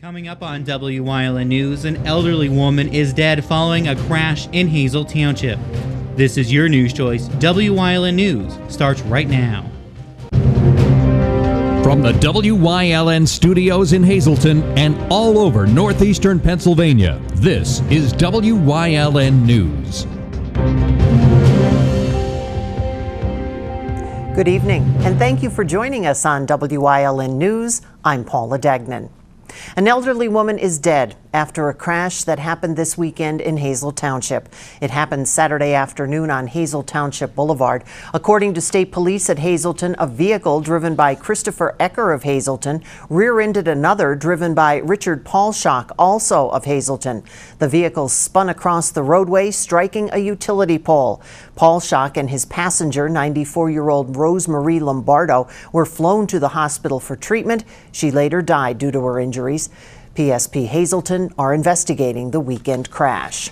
Coming up on Wyln News, an elderly woman is dead following a crash in Hazel Township. This is your news choice. Wyln News starts right now. From the WYLN studios in Hazleton and all over northeastern Pennsylvania, this is WYLN News. Good evening, and thank you for joining us on WYLN News. I'm Paula Dagnan. An elderly woman is dead after a crash that happened this weekend in Hazel Township. It happened Saturday afternoon on Hazel Township Boulevard. According to state police at Hazleton, a vehicle driven by Christopher Ecker of Hazleton rear-ended another driven by Richard Paulshock, also of Hazleton. The vehicle spun across the roadway, striking a utility pole. Paulshock and his passenger, 94-year-old Rosemarie Lombardo, were flown to the hospital for treatment. She later died due to her injuries. PSP Hazleton are investigating the weekend crash.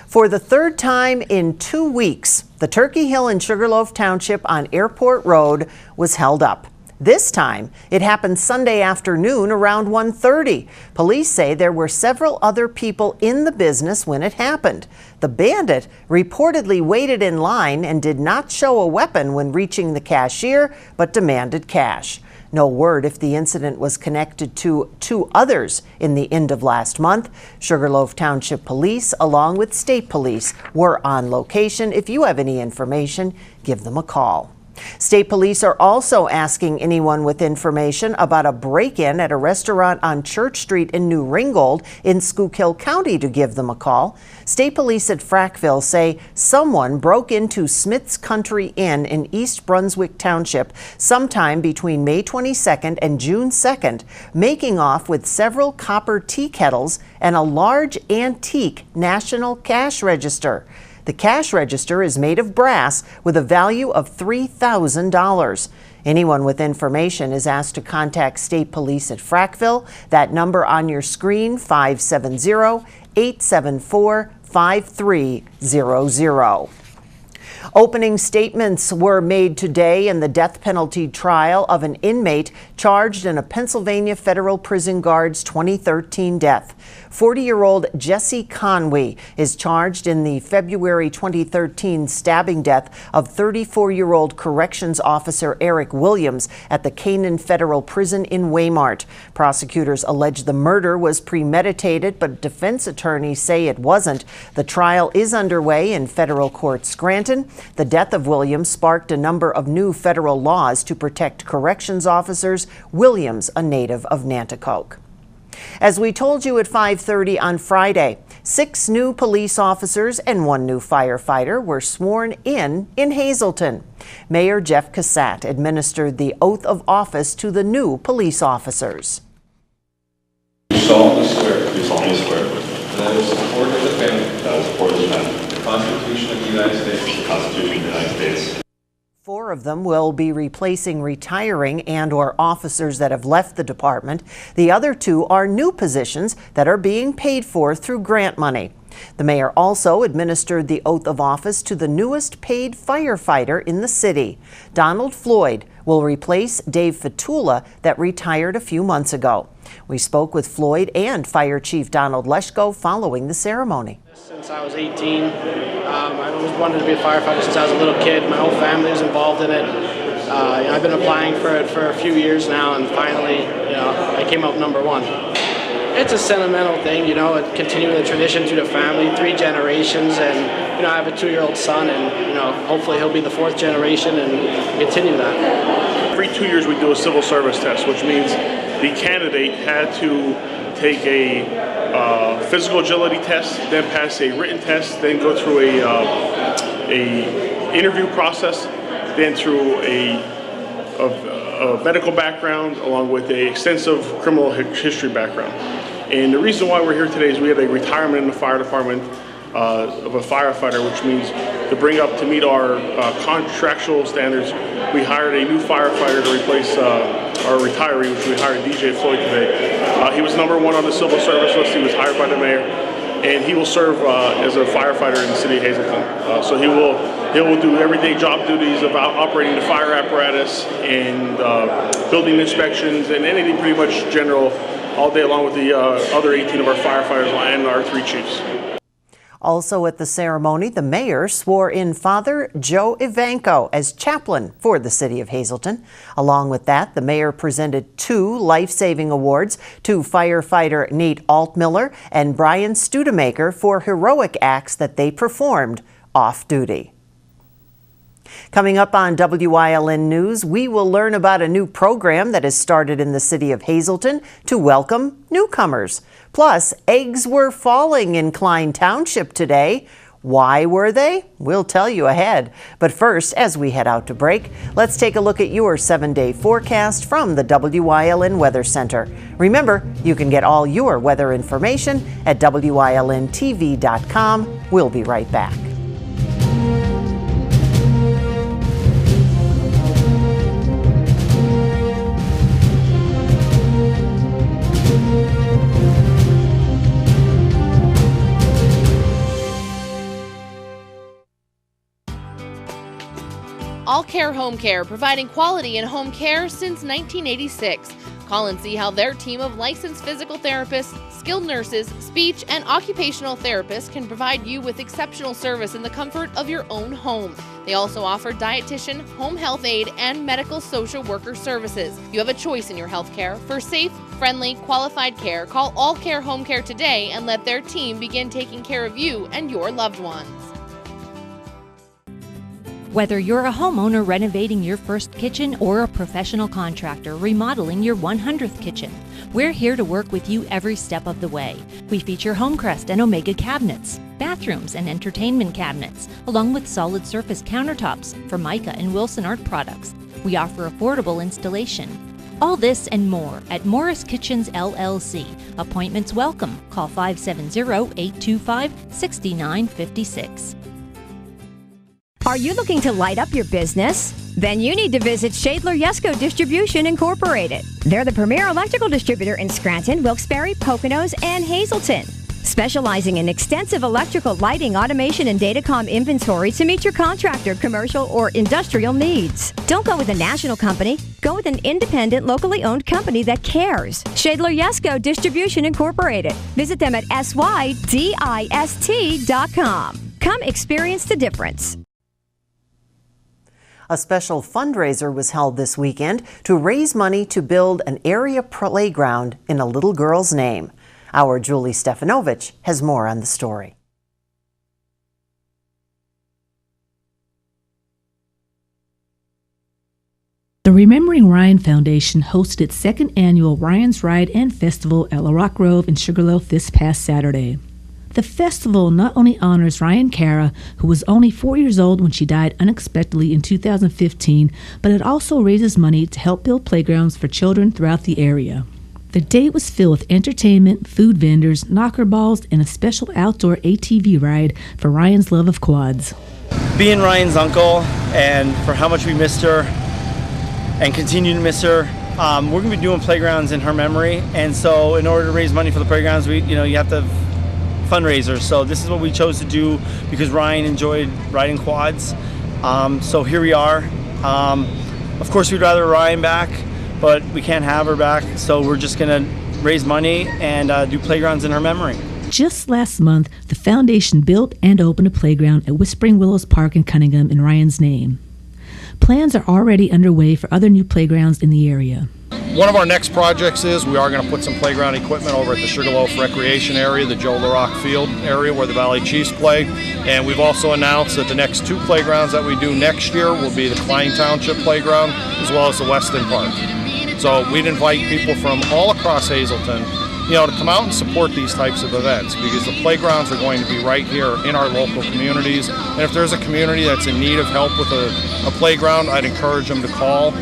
For the third time in 2 weeks, the Turkey Hill in Sugarloaf Township on Airport Road was held up. This time, it happened Sunday afternoon around 1:30. Police say there were several other people in the business when it happened. The bandit reportedly waited in line and did not show a weapon when reaching the cashier, but demanded cash. No word if the incident was connected to two others in the end of last month. Sugarloaf Township Police, along with state police, were on location. If you have any information, give them a call. State police are also asking anyone with information about a break-in at a restaurant on Church Street in New Ringgold in Schuylkill County to give them a call. State police at Frackville say someone broke into Smith's Country Inn in East Brunswick Township sometime between May 22nd and June 2nd, making off with several copper tea kettles and a large antique national cash register. The cash register is made of brass with a value of $3,000. Anyone with information is asked to contact state police at Frackville. That number on your screen, 570-874-5300. Opening statements were made today in the death penalty trial of an inmate charged in a Pennsylvania federal prison guard's 2013 death. 40-year-old Jesse Conway is charged in the February 2013 stabbing death of 34-year-old corrections officer Eric Williams at the Canaan Federal Prison in Waymart. Prosecutors allege the murder was premeditated, but defense attorneys say it wasn't. The trial is underway in federal court Scranton. The death of Williams sparked a number of new federal laws to protect corrections officers. Williams, a native of Nanticoke. As we told you at 5:30 on Friday, 6 new police officers and 1 new firefighter were sworn in Hazleton. Mayor Jeff Cassatt administered the oath of office to the new police officers. Do solemnly swear. Do solemnly swear. That I will support and defend. That I will support and defend. The Constitution of the United States. The Constitution of the United States. 4 of them will be replacing retiring and/or officers that have left the department. The other 2 are new positions that are being paid for through grant money. The mayor also administered the oath of office to the newest paid firefighter in the city. Donald Floyd will replace Dave Fatula that retired a few months ago. We spoke with Floyd and Fire Chief Donald Leschko following the ceremony. Since I was 18, I always wanted to be a firefighter since I was a little kid. My whole family was involved in it. I've been applying for it for a few years now, and finally, I came out number 1. It's a sentimental thing, continuing the tradition through the family, 3 generations, and I have a 2-year-old son, and hopefully he'll be the 4th generation and continue that. Every 2 years we do a civil service test, which means the candidate had to take a physical agility test, then pass a written test, then go through a interview process, then through a medical background along with a extensive criminal history background. And the reason why we're here today is we had a retirement in the fire department of a firefighter, which means to bring up to meet our contractual standards, we hired a new firefighter to replace our retiree, which we hired DJ Floyd today. He was number 1 on the civil service list. He was hired by the mayor, and he will serve as a firefighter in the city of Hazleton. So he will do everyday job duties about operating the fire apparatus and building inspections and anything pretty much general all day along with the other 18 of our firefighters and our 3 chiefs. Also at the ceremony, the mayor swore in Father Joe Ivanko as chaplain for the city of Hazleton. Along with that, the mayor presented 2 life-saving awards to firefighter Nate Altmiller and Brian Studemaker for heroic acts that they performed off-duty. Coming up on WYLN News, we will learn about a new program that has started in the city of Hazleton to welcome newcomers. Plus, eggs were falling in Klein Township today. Why were they? We'll tell you ahead. But first, as we head out to break, let's take a look at your 7-day forecast from the WYLN Weather Center. Remember, you can get all your weather information at WYLNTV.com. We'll be right back. All Care Home Care, providing quality in home care since 1986. Call and see how their team of licensed physical therapists, skilled nurses, speech, and occupational therapists can provide you with exceptional service in the comfort of your own home. They also offer dietitian, home health aide, and medical social worker services. You have a choice in your health care. For safe, friendly, qualified care, call All Care Home Care today and let their team begin taking care of you and your loved ones. Whether you're a homeowner renovating your first kitchen or a professional contractor remodeling your 100th kitchen, we're here to work with you every step of the way. We feature Homecrest and Omega cabinets, bathrooms and entertainment cabinets, along with solid surface countertops for Mica and Wilson Art products. We offer affordable installation. All this and more at Morris Kitchens LLC. Appointments welcome. Call 570-825-6956. Are you looking to light up your business? Then you need to visit Shadler Yesco Distribution Incorporated. They're the premier electrical distributor in Scranton, Wilkes-Barre, Poconos, and Hazleton. Specializing in extensive electrical lighting, automation, and datacom inventory to meet your contractor, commercial, or industrial needs. Don't go with a national company. Go with an independent, locally owned company that cares. Shadler Yesco Distribution Incorporated. Visit them at SYDIST.com. Come experience the difference. A special fundraiser was held this weekend to raise money to build an area playground in a little girl's name. Our Julie Stefanovich has more on the story. The Remembering Ryan Foundation hosted its second annual Ryan's Ride and Festival at La Rock Grove in Sugarloaf this past Saturday. The festival not only honors Ryan Cara, who was only 4 years old when she died unexpectedly in 2015, but it also raises money to help build playgrounds for children throughout the area. The day was filled with entertainment, food vendors, knocker balls, and a special outdoor ATV ride for Ryan's love of quads. Being Ryan's uncle and for how much we missed her and continue to miss her, we're going to be doing playgrounds in her memory. And so in order to raise money for the playgrounds, you have to fundraisers. So this is what we chose to do because Ryan enjoyed riding quads. So here we are. Of course, we'd rather Ryan back, but we can't have her back. So we're just going to raise money and do playgrounds in her memory. Just last month, the foundation built and opened a playground at Whispering Willows Park in Cunningham in Ryan's name. Plans are already underway for other new playgrounds in the area. One of our next projects is we are going to put some playground equipment over at the Sugarloaf Recreation area, the Joe LaRock Field area where the Valley Chiefs play. And we've also announced that the next 2 playgrounds that we do next year will be the Klein Township Playground as well as the Weston Park. So we'd invite people from all across Hazleton, to come out and support these types of events because the playgrounds are going to be right here in our local communities. And if there's a community that's in need of help with a playground, I'd encourage them to call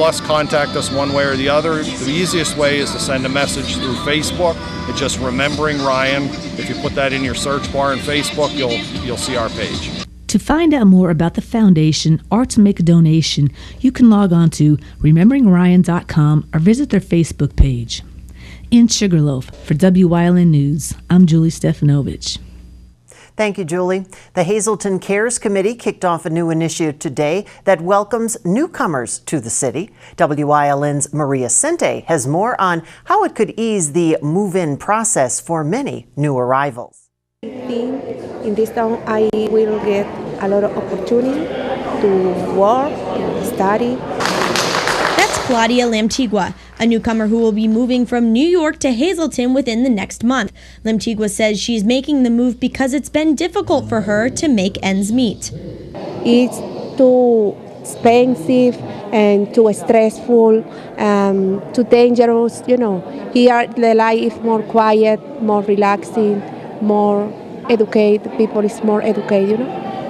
us, contact us one way or the other. The easiest way is to send a message through Facebook. It's just Remembering Ryan. If you put that in your search bar in Facebook, you'll see our page. To find out more about the foundation or to make a donation, you can log on to rememberingryan.com or visit their Facebook page. In Sugarloaf, for WYLN News, I'm Julie Stefanovich. Thank you, Julie. The Hazleton Cares Committee kicked off a new initiative today that welcomes newcomers to the city. WYLN's Maria Sente has more on how it could ease the move-in process for many new arrivals. In this town, I will get a lot of opportunity to work and study. That's Claudia Lamtigua, a newcomer who will be moving from New York to Hazleton within the next month. Lamtigua says she's making the move because it's been difficult for her to make ends meet. It's too expensive and too stressful, too dangerous. Here the life is more quiet, more relaxing, more educated. People is more educated,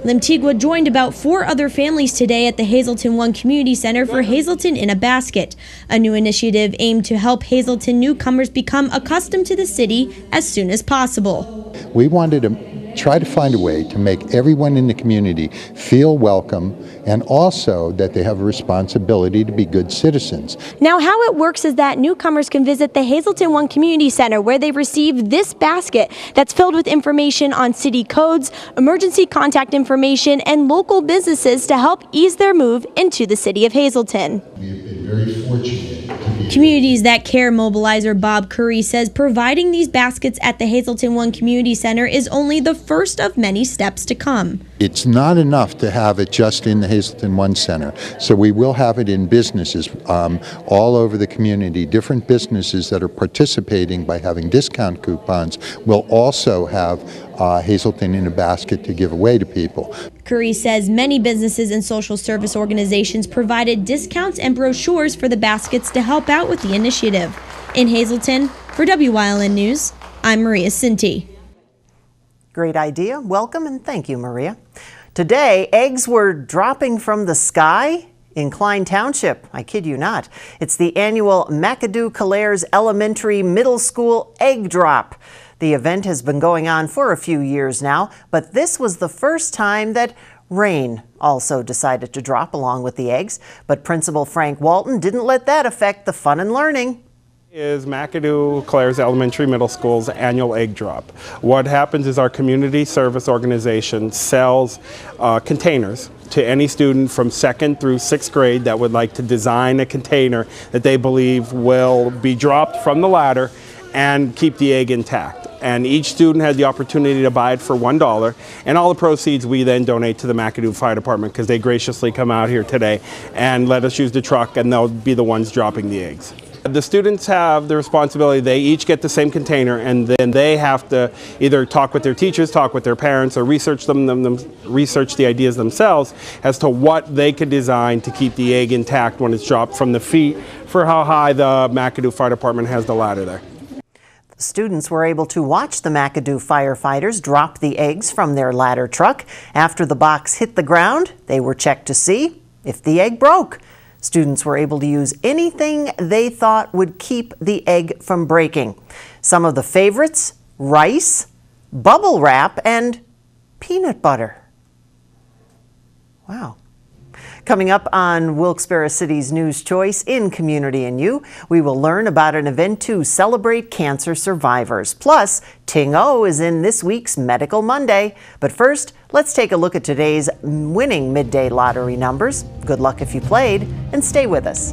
Lamtigua joined about 4 other families today at the Hazleton One Community Center for Hazleton in a Basket, a new initiative aimed to help Hazleton newcomers become accustomed to the city as soon as possible. We wanted to try to find a way to make everyone in the community feel welcome and also that they have a responsibility to be good citizens. Now, how it works is that newcomers can visit the Hazleton One Community Center, where they receive this basket that's filled with information on city codes, emergency contact information, and local businesses to help ease their move into the city of Hazleton. We've been very fortunate. Communities That Care mobilizer Bob Curry says providing these baskets at the Hazleton One Community Center is only the first of many steps to come. It's not enough to have it just in the Hazleton One Center, so we will have it in businesses all over the community. Different businesses that are participating by having discount coupons will also have Hazleton in a basket to give away to people. Curry says many businesses and social service organizations provided discounts and brochures for the baskets to help out with the initiative. In Hazleton, for WYLN News, I'm Maria Sinti. Great idea. Welcome and thank you, Maria. Today, eggs were dropping from the sky in Klein Township. I kid you not. It's the annual McAdoo-Calares Elementary Middle School Egg Drop. The event has been going on for a few years now, but this was the first time that rain also decided to drop along with the eggs. But Principal Frank Walton didn't let that affect the fun and learning. Is McAdoo-Calares Elementary Middle School's annual egg drop. What happens is our community service organization sells containers to any student from 2nd through 6th grade that would like to design a container that they believe will be dropped from the ladder and keep the egg intact. And each student had the opportunity to buy it for $1, and all the proceeds we then donate to the McAdoo Fire Department, because they graciously come out here today and let us use the truck, and they'll be the ones dropping the eggs. The students have the responsibility, they each get the same container, and then they have to either talk with their teachers, talk with their parents, or research the ideas themselves as to what they could design to keep the egg intact when it's dropped from the feet for how high the McAdoo Fire Department has the ladder there. Students were able to watch the McAdoo firefighters drop the eggs from their ladder truck. After the box hit the ground, they were checked to see if the egg broke. Students were able to use anything they thought would keep the egg from breaking. Some of the favorites: rice, bubble wrap, and peanut butter. Wow. Coming up on Wilkes-Barre City's News Choice in Community and You, we will learn about an event to celebrate cancer survivors. Plus, Ting O is in this week's Medical Monday. But first, let's take a look at today's winning midday lottery numbers. Good luck if you played, and stay with us.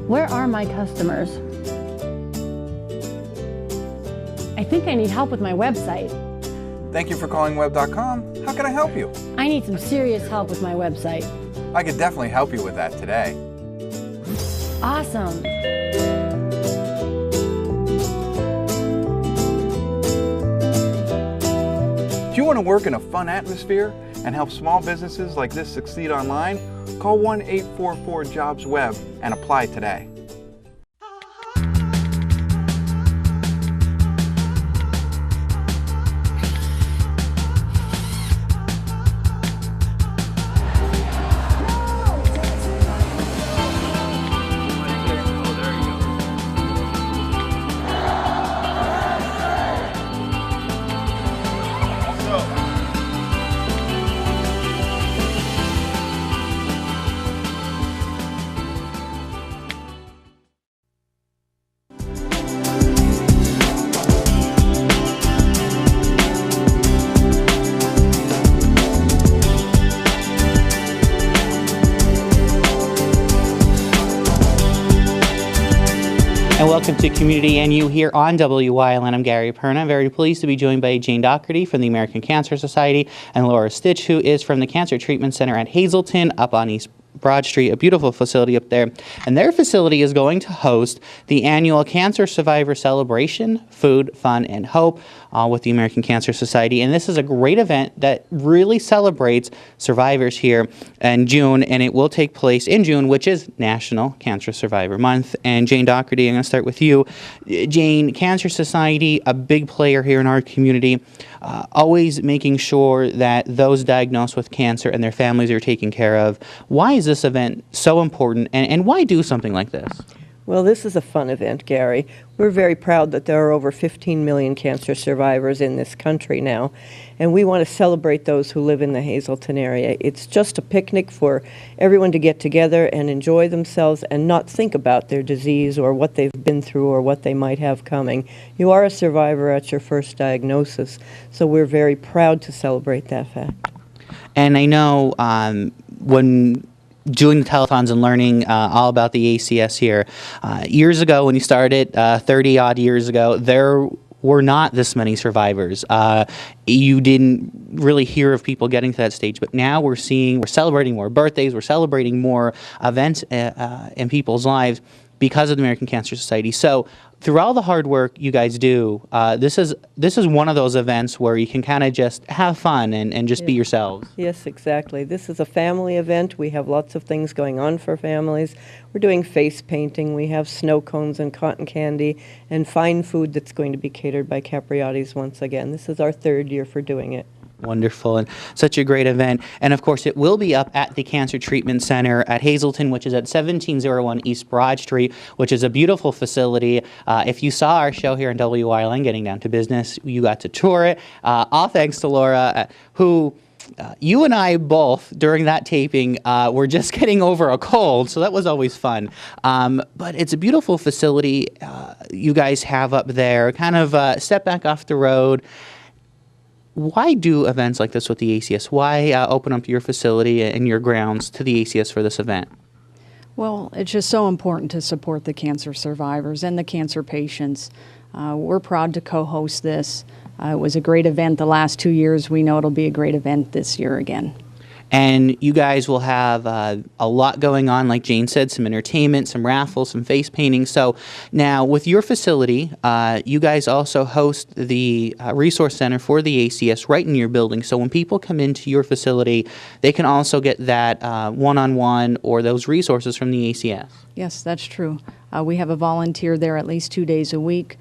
Where are my customers? I think I need help with my website. Thank you for calling web.com. How can I help you? I need some serious help with my website. I could definitely help you with that today. Awesome. Do you want to work in a fun atmosphere and help small businesses like this succeed online? Call 1-844-JOBS-WEB and apply today. And welcome to Community NU here on Wyln. I'm Gary Perna. I'm very pleased to be joined by Jane Doherty from the American Cancer Society and Laura Stitch, who is from the Cancer Treatment Center at Hazelton up on East Broad Street, a beautiful facility up there. And their facility is going to host the annual Cancer Survivor Celebration, Food, Fun, and Hope with the American Cancer Society. And this is a great event that really celebrates survivors here in June, and it will take place in June, which is National Cancer Survivor Month. And Jane Doherty, I'm going to start with you. Jane, Cancer Society, a big player here in our community, always making sure that those diagnosed with cancer and their families are taken care of. Why is this event so important, and why do something like this? Well, this is a fun event, Gary. We're very proud that there are over 15 million cancer survivors in this country now, and we want to celebrate those who live in the Hazelton area. It's just a picnic for everyone to get together and enjoy themselves and not think about their disease or what they've been through or what they might have coming. You are a survivor at your first diagnosis, so we're very proud to celebrate that fact. And I know when doing the telethons and learning all about the ACS here, years ago when you started, 30-odd years ago, there were not this many survivors. You didn't really hear of people getting to that stage, but now we're celebrating more birthdays, we're celebrating more events in people's lives because of the American Cancer Society. So through all the hard work you guys do, this is one of those events where you can kind of just have fun and just be yourselves. Yes, exactly. This is a family event. We have lots of things going on for families. We're doing face painting. We have snow cones and cotton candy and fine food that's going to be catered by Capriotti's once again. This is our third year for doing it. Wonderful, and such a great event. And of course, it will be up at the Cancer Treatment Center at Hazelton, which is at 1701 East Broad Street, which is a beautiful facility. If you saw our show here on Wyln, Getting Down to Business, you got to tour it. All thanks to Laura, who you and I both, during that taping, were just getting over a cold, so that was always fun. But it's a beautiful facility you guys have up there, kind of step back off the road. Why do events like this with the ACS? Why open up your facility and your grounds to the ACS for this event? Well, it's just so important to support the cancer survivors and the cancer patients. We're proud to co-host this. It was a great event the last 2 years. We know it'll be a great event this year again. And you guys will have a lot going on, like Jane said, some entertainment, some raffles, some face painting. So now with your facility, you guys also host the Resource Center for the ACS right in your building. So when people come into your facility, they can also get that one-on-one or those resources from the ACS. Yes, that's true. We have a volunteer there at least 2 days a week,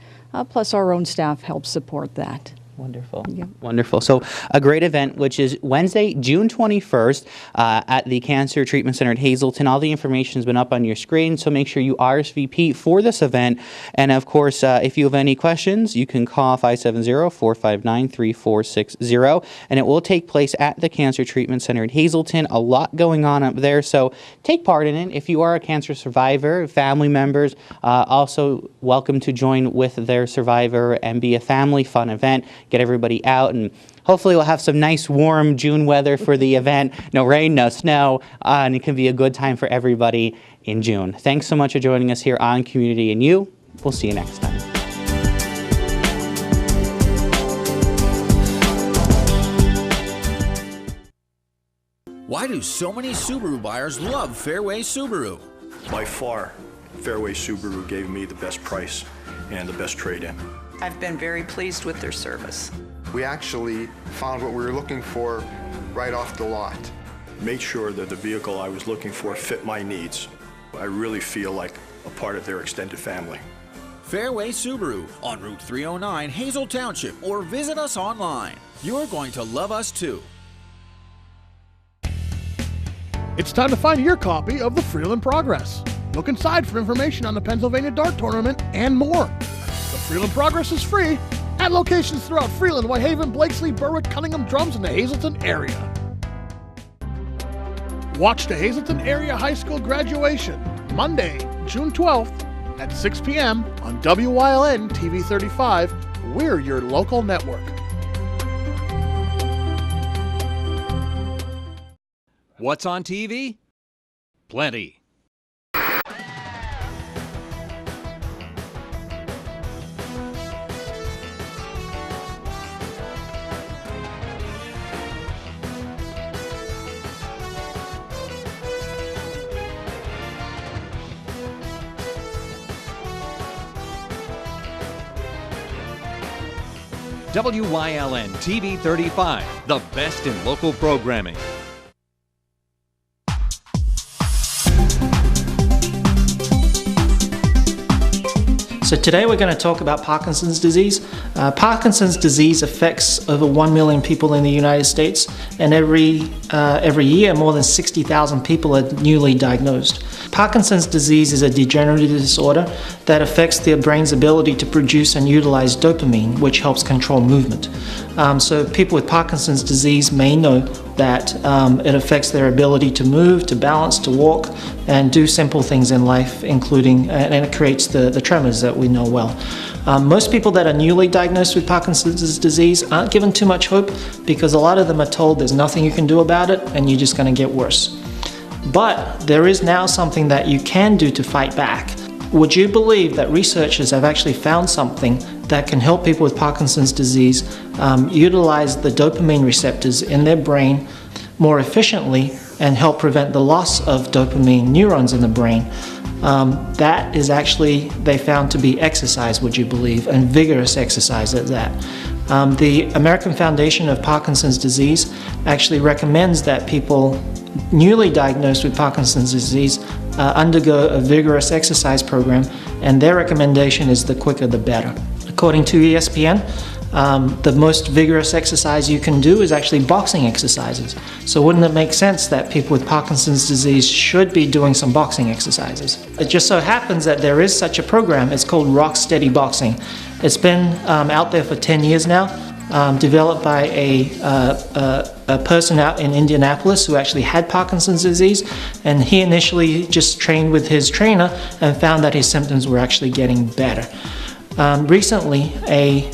plus our own staff helps support that. Wonderful. Yep. Wonderful. So a great event, which is Wednesday, June 21st at the Cancer Treatment Center at Hazelton. All the information has been up on your screen, so make sure you RSVP for this event. And of course, if you have any questions, you can call 570-459-3460. And it will take place at the Cancer Treatment Center at Hazelton. A lot going on up there, so take part in it. If you are a cancer survivor, family members, also welcome to join with their survivor and be a family fun event. Get everybody out, and hopefully we'll have some nice warm June weather for the event. No rain, no snow, and it can be a good time for everybody in June. Thanks so much for joining us here on Community NU. We'll see you next time. Why do so many Subaru buyers love Fairway Subaru? By far, Fairway Subaru gave me the best price and the best trade-in. I've been very pleased with their service. We actually found what we were looking for right off the lot. Made sure that the vehicle I was looking for fit my needs. I really feel like a part of their extended family. Fairway Subaru on Route 309, Hazel Township, or visit us online. You're going to love us too. It's time to find your copy of the Freeland Progress. Look inside for information on the Pennsylvania Dart Tournament and more. The Freeland Progress is free at locations throughout Freeland, Whitehaven, Blakesley, Berwick, Cunningham, Drums, and the Hazleton area. Watch the Hazleton Area High School graduation Monday, June 12th at 6 p.m. on WYLN TV 35. We're your local network. What's on TV? Plenty. WYLN TV 35, the best in local programming. So today we're going to talk about Parkinson's disease. Parkinson's disease affects over 1 million people in the United States, and every year more than 60,000 people are newly diagnosed. Parkinson's disease is a degenerative disorder that affects the brain's ability to produce and utilize dopamine, which helps control movement. So people with Parkinson's disease may know that it affects their ability to move, to balance, to walk, and do simple things in life, including, and it creates the tremors that we know well. Most people that are newly diagnosed with Parkinson's disease aren't given too much hope because a lot of them are told there's nothing you can do about it and you're just going to get worse. But there is now something that you can do to fight back. Would you believe that researchers have actually found something that can help people with Parkinson's disease utilize the dopamine receptors in their brain more efficiently and help prevent the loss of dopamine neurons in the brain? That is actually, they found to be exercise, would you believe, and vigorous exercise at that. The American Foundation of Parkinson's Disease actually recommends that people newly diagnosed with Parkinson's disease undergo a vigorous exercise program, and their recommendation is the quicker the better. According to ESPN, the most vigorous exercise you can do is actually boxing exercises. So wouldn't it make sense that people with Parkinson's disease should be doing some boxing exercises? It just so happens that there is such a program. It's called Rock Steady Boxing. It's been out there for 10 years now, developed by a person out in Indianapolis who actually had Parkinson's disease, and he initially just trained with his trainer and found that his symptoms were actually getting better. Recently, a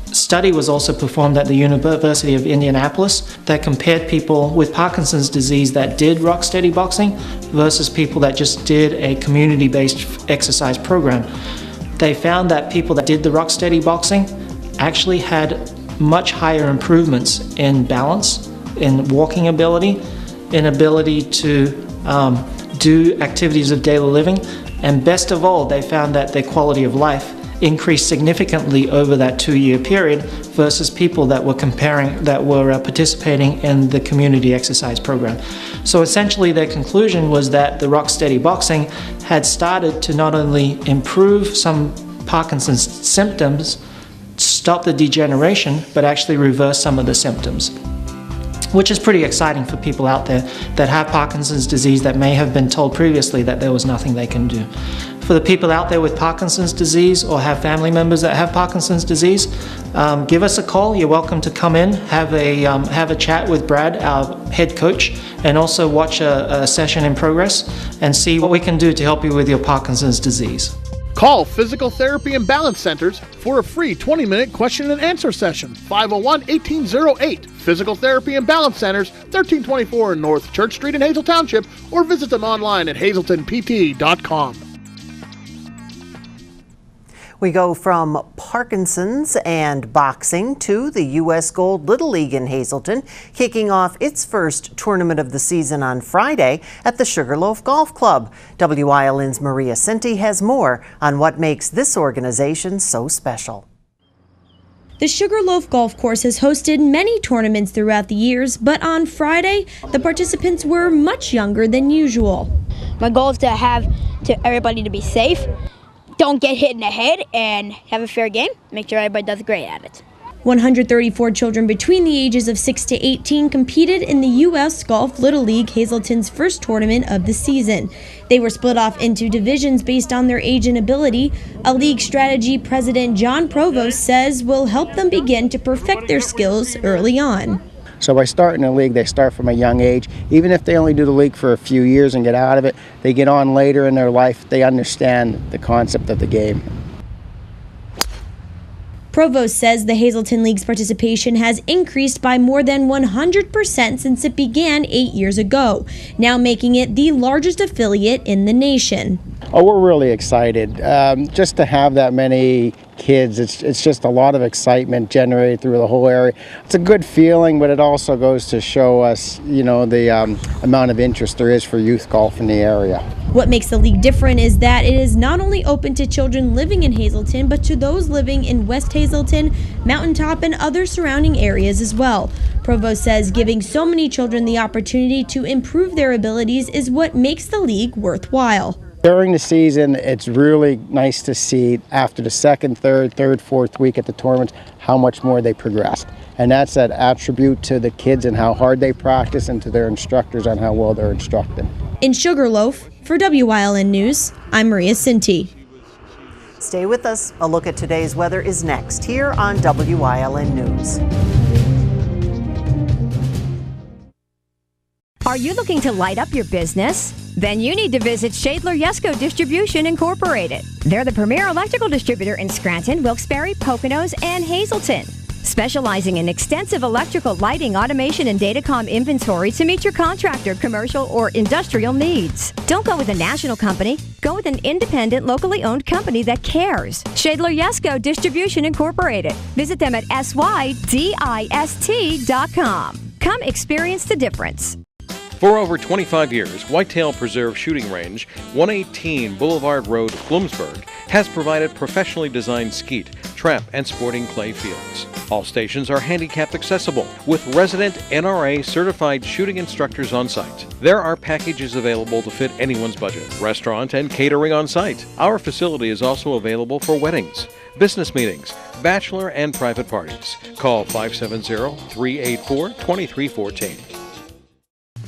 study was also performed at the University of Indianapolis that compared people with Parkinson's disease that did Rock Steady Boxing versus people that just did a community-based exercise program. They found that people that did the Rock Steady Boxing actually had much higher improvements in balance, in walking ability, in ability to do activities of daily living, and best of all, they found that their quality of life increased significantly over that 2-year period versus people that were participating in the community exercise program. So essentially their conclusion was that the Rock Steady Boxing had started to not only improve some Parkinson's symptoms, stop the degeneration, but actually reverse some of the symptoms, which is pretty exciting for people out there that have Parkinson's disease that may have been told previously that there was nothing they can do. For the people out there with Parkinson's disease or have family members that have Parkinson's disease, give us a call. You're welcome to come in, have a chat with Brad, our head coach, and also watch a session in progress and see what we can do to help you with your Parkinson's disease. Call Physical Therapy and Balance Centers for a free 20-minute question and answer session. 501-1808. Physical Therapy and Balance Centers, 1324 North Church Street in Hazel Township, or visit them online at hazeltonpt.com. We go from Parkinson's, and boxing to the U.S. Gold Little League in Hazelton, kicking off its first tournament of the season on Friday at the Sugarloaf Golf Club. WYLN's Maria Sinti has more on what makes this organization so special. The Sugarloaf Golf Course has hosted many tournaments throughout the years, but on Friday, the participants were much younger than usual. My goal is to everybody to be safe, don't get hit in the head, and have a fair game. Make sure everybody does great at it. 134 children between the ages of 6 to 18 competed in the U.S. Golf Little League, Hazelton's first tournament of the season. They were split off into divisions based on their age and ability. A league strategy president John Provost says will help them begin to perfect their skills early on. So by starting a league, they start from a young age. Even if they only do the league for a few years and get out of it, they get on later in their life. They understand the concept of the game. Provost says the Hazelton League's participation has increased by more than 100% since it began 8 years ago, now making it the largest affiliate in the nation. Oh, we're really excited. Just to have that many kids, it's just a lot of excitement generated through the whole area. It's a good feeling, but it also goes to show us, the amount of interest there is for youth golf in the area. What makes the league different is that it is not only open to children living in Hazelton, but to those living in West Hazelton, Mountaintop, and other surrounding areas as well. Provost says giving so many children the opportunity to improve their abilities is what makes the league worthwhile. During the season, it's really nice to see after the second, third, fourth week at the tournaments how much more they progressed. And that's that attribute to the kids and how hard they practice, and to their instructors on how well they're instructed. In Sugarloaf, for WYLN News, I'm Maria Sinti. Stay with us. A look at today's weather is next here on WYLN News. Are you looking to light up your business? Then you need to visit Shadler Yesco Distribution Incorporated. They're the premier electrical distributor in Scranton, Wilkes-Barre, Poconos, and Hazelton. Specializing in extensive electrical lighting, automation, and datacom inventory to meet your contractor, commercial, or industrial needs. Don't go with a national company. Go with an independent, locally owned company that cares. Shadler Yesco Distribution Incorporated. Visit them at SYDIST.com. Come experience the difference. For over 25 years, Whitetail Preserve Shooting Range, 118 Boulevard Road, Bloomsburg, has provided professionally designed skeet, trap, and sporting clay fields. All stations are handicapped accessible, with resident NRA certified shooting instructors on site. There are packages available to fit anyone's budget, restaurant and catering on site. Our facility is also available for weddings, business meetings, bachelor and private parties. Call 570-384-2314.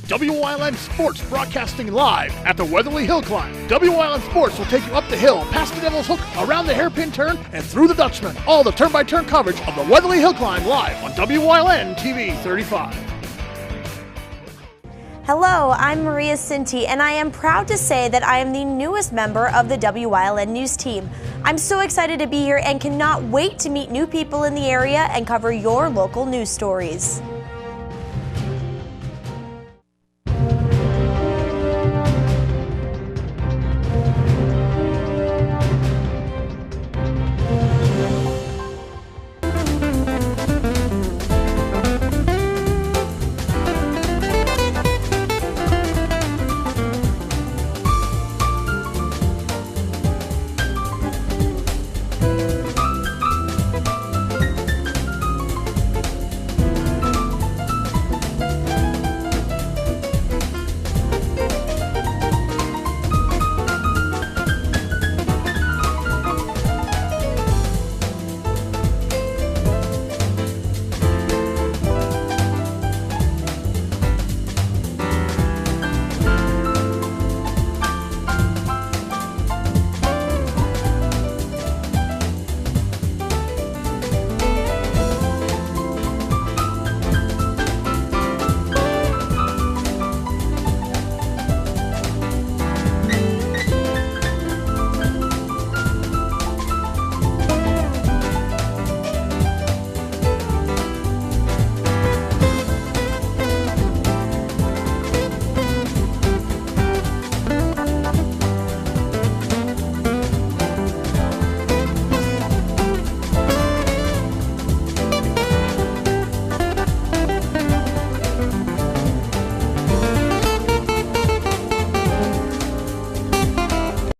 WYLN Sports broadcasting live at the Weatherly Hill Climb. WYLN Sports will take you up the hill, past the Devil's Hook, around the hairpin turn, and through the Dutchman. All the turn-by-turn coverage of the Weatherly Hill Climb live on WYLN TV 35. Hello, I'm Maria Sinti, and I am proud to say that I am the newest member of the WYLN News team. I'm so excited to be here and cannot wait to meet new people in the area and cover your local news stories.